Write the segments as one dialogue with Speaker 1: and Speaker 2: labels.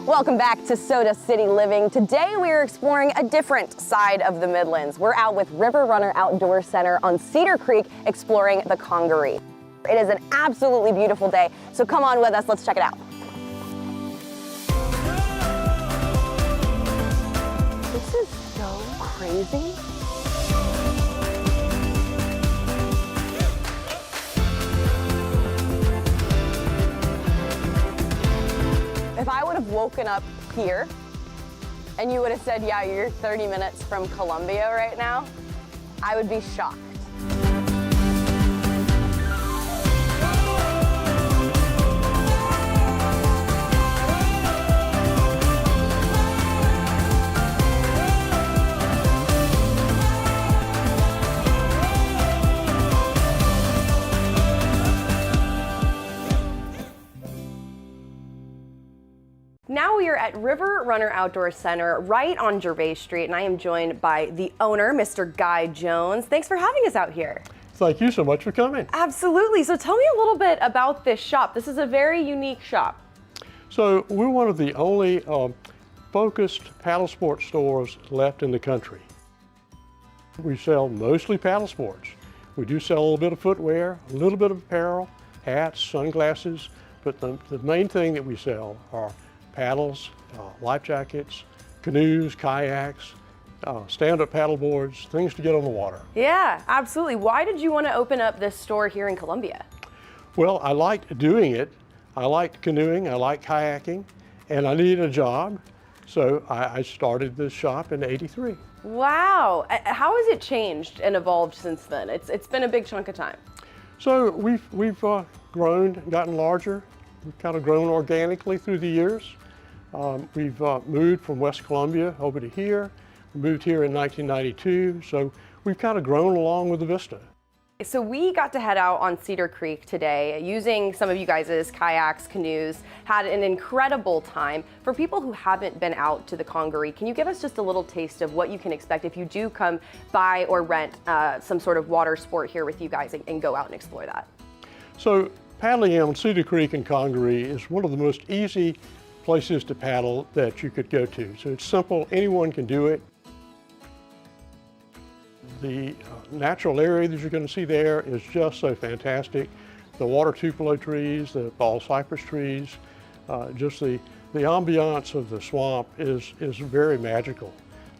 Speaker 1: Welcome back to Soda City Living. Today we are exploring a different side of the Midlands. We're out with River Runner Outdoor Center on Cedar Creek exploring the Congaree. It is an absolutely beautiful day, so come on with us, let's check it out. This is so crazy. If I would have woken up here and you would have said, yeah, you're 30 minutes from Columbia right now, I would be shocked. Now we are at River Runner Outdoor Center right on Gervais Street, and I am joined by the owner, Mr. Guy Jones. Thanks for having us out here.
Speaker 2: Thank you so much for coming.
Speaker 1: Absolutely. So tell me a little bit about this shop. This is a very unique shop.
Speaker 2: So we're one of the only focused paddle sports stores left in the country. We sell mostly paddle sports. We do sell a little bit of footwear, a little bit of apparel, hats, sunglasses, but the main thing that we sell are paddles, life jackets, canoes, kayaks, stand-up paddle boards, things to get on the water.
Speaker 1: Yeah, absolutely. Why did you want to open up this store here in Columbia?
Speaker 2: Well, I liked doing it. I liked canoeing, I liked kayaking, and I needed a job, so I started this shop in '83.
Speaker 1: Wow. How has it changed and evolved since then? It's been a big chunk of time.
Speaker 2: So we've grown, gotten larger. We've kind of grown organically through the years. We've moved from West Columbia over to here. We moved here in 1992, so we've kind of grown along with the vista.
Speaker 1: So we got to head out on Cedar Creek today using some of you guys' kayaks, canoes, had an incredible time. For people who haven't been out to the Congaree, can you give us just a little taste of what you can expect if you do come buy or rent some sort of water sport here with you guys and go out and explore that?
Speaker 2: So paddling on Cedar Creek and Congaree is one of the most easy places to paddle that you could go to. So it's simple, anyone can do it. The natural area that you're going to see there is just so fantastic. The water tupelo trees, the ball cypress trees, just the ambiance of the swamp is very magical.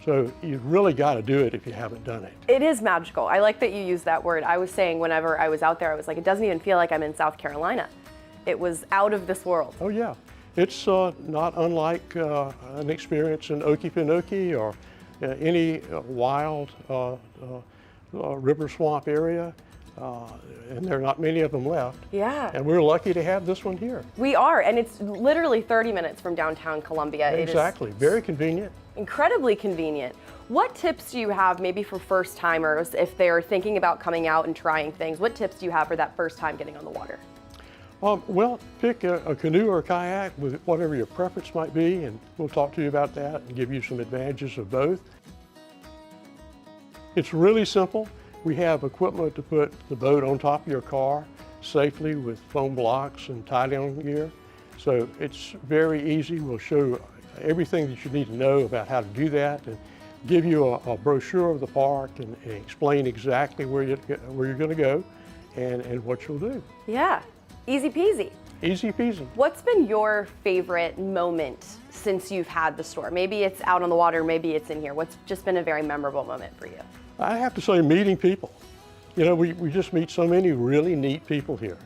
Speaker 2: So you've really got to do it if you haven't done it.
Speaker 1: It is magical. I like that you use that word. I was saying whenever I was out there, I was like, it doesn't even feel like I'm in South Carolina. It was out of this world.
Speaker 2: Oh yeah. It's not unlike an experience in Okefenokee or any wild river swamp area, and there are not many of them left.
Speaker 1: Yeah.
Speaker 2: And we're lucky to have this one here.
Speaker 1: We are, and it's literally 30 minutes from downtown Columbia.
Speaker 2: Exactly, very convenient.
Speaker 1: Incredibly convenient. What tips do you have maybe for first timers if they're thinking about coming out and trying things? What tips do you have for that first time getting on the water?
Speaker 2: Well, pick a canoe or a kayak with whatever your preference might be, and we'll talk to you about that and give you some advantages of both. It's really simple. We have equipment to put the boat on top of your car safely with foam blocks and tie-down gear. So it's very easy. We'll show you everything that you need to know about how to do that and give you a brochure of the park and explain exactly where you're going to go and what you'll do.
Speaker 1: Yeah. Easy peasy.
Speaker 2: Easy peasy.
Speaker 1: What's been your favorite moment since you've had the store? Maybe it's out on the water, maybe it's in here. What's just been a very memorable moment for you?
Speaker 2: I have to say meeting people. You know, we just meet so many really neat people here.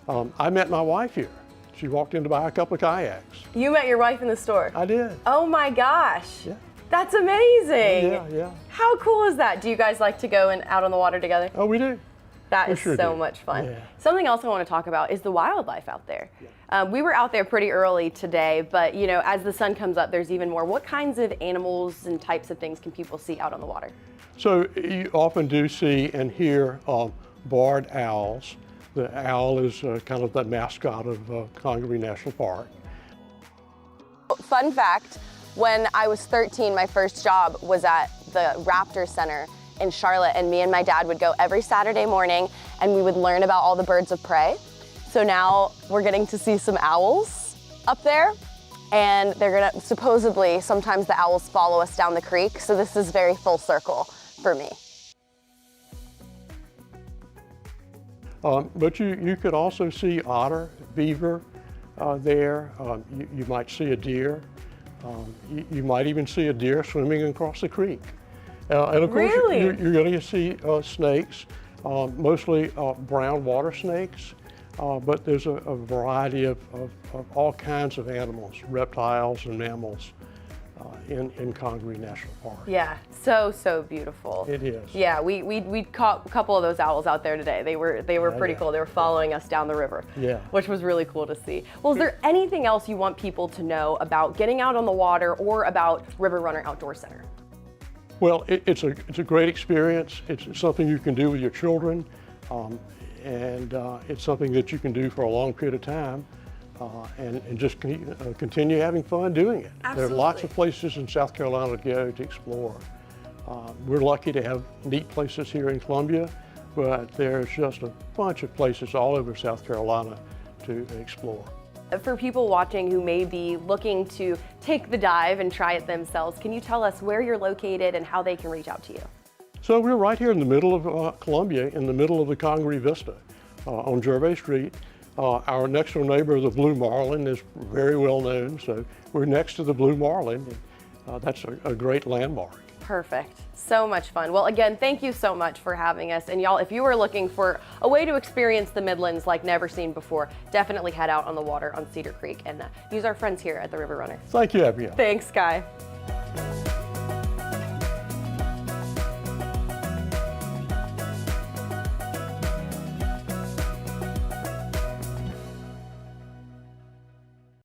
Speaker 2: I met my wife here. She walked in to buy a couple of kayaks.
Speaker 1: You met your wife in the store?
Speaker 2: I did.
Speaker 1: Oh my gosh.
Speaker 2: Yeah.
Speaker 1: That's amazing.
Speaker 2: Yeah.
Speaker 1: How cool is that? Do you guys like to go out on the water together?
Speaker 2: Oh, we do.
Speaker 1: That is
Speaker 2: sure
Speaker 1: so
Speaker 2: do.
Speaker 1: much fun.
Speaker 2: Yeah.
Speaker 1: Something else I want to talk about is the wildlife out there. Yeah. We were out there pretty early today, but you know, as the sun comes up, there's even more. What kinds of animals and types of things can people see out on the water?
Speaker 2: So you often do see and hear barred owls. The owl is kind of the mascot of Congaree National Park.
Speaker 1: Fun fact, when I was 13, my first job was at the Raptor Center in Charlotte, and me and my dad would go every Saturday morning and we would learn about all the birds of prey. So now we're getting to see some owls up there. and they're gonna, supposedly, sometimes the owls follow us down the creek, so this is very full circle for me.
Speaker 2: But you could also see otter, beaver there. You might see a deer. You might even see a deer swimming across the creek. And of course,
Speaker 1: Really?
Speaker 2: you're going to see snakes, mostly brown water snakes, but there's a variety of all kinds of animals, reptiles and mammals in Congaree National Park.
Speaker 1: Yeah, so beautiful.
Speaker 2: It is.
Speaker 1: Yeah, we caught a couple of those owls out there today. They were pretty
Speaker 2: yeah.
Speaker 1: cool. They were following us down the river,
Speaker 2: Yeah.
Speaker 1: which was really cool to see. Well, is there anything else you want people to know about getting out on the water or about River Runner Outdoor Center?
Speaker 2: Well, it's a great experience. It's something you can do with your children, and it's something that you can do for a long period of time, and just continue having fun doing it.
Speaker 1: Absolutely.
Speaker 2: There are lots of places in South Carolina to go to explore. We're lucky to have neat places here in Columbia, but there's just a bunch of places all over South Carolina to explore.
Speaker 1: For people watching who may be looking to take the dive and try it themselves, can you tell us where you're located and how they can reach out to you?
Speaker 2: So we're right here in the middle of Columbia, in the middle of the Congaree Vista on Gervais Street. Our next door neighbor, the Blue Marlin, is very well known, so we're next to the Blue Marlin. And, that's a great landmark.
Speaker 1: Perfect. So much fun. Well, again, thank you so much for having us. And y'all, if you are looking for a way to experience the Midlands like never seen before, definitely head out on the water on Cedar Creek and use our friends here at the River Runner.
Speaker 2: Thank you, Abigail.
Speaker 1: Thanks, Guy.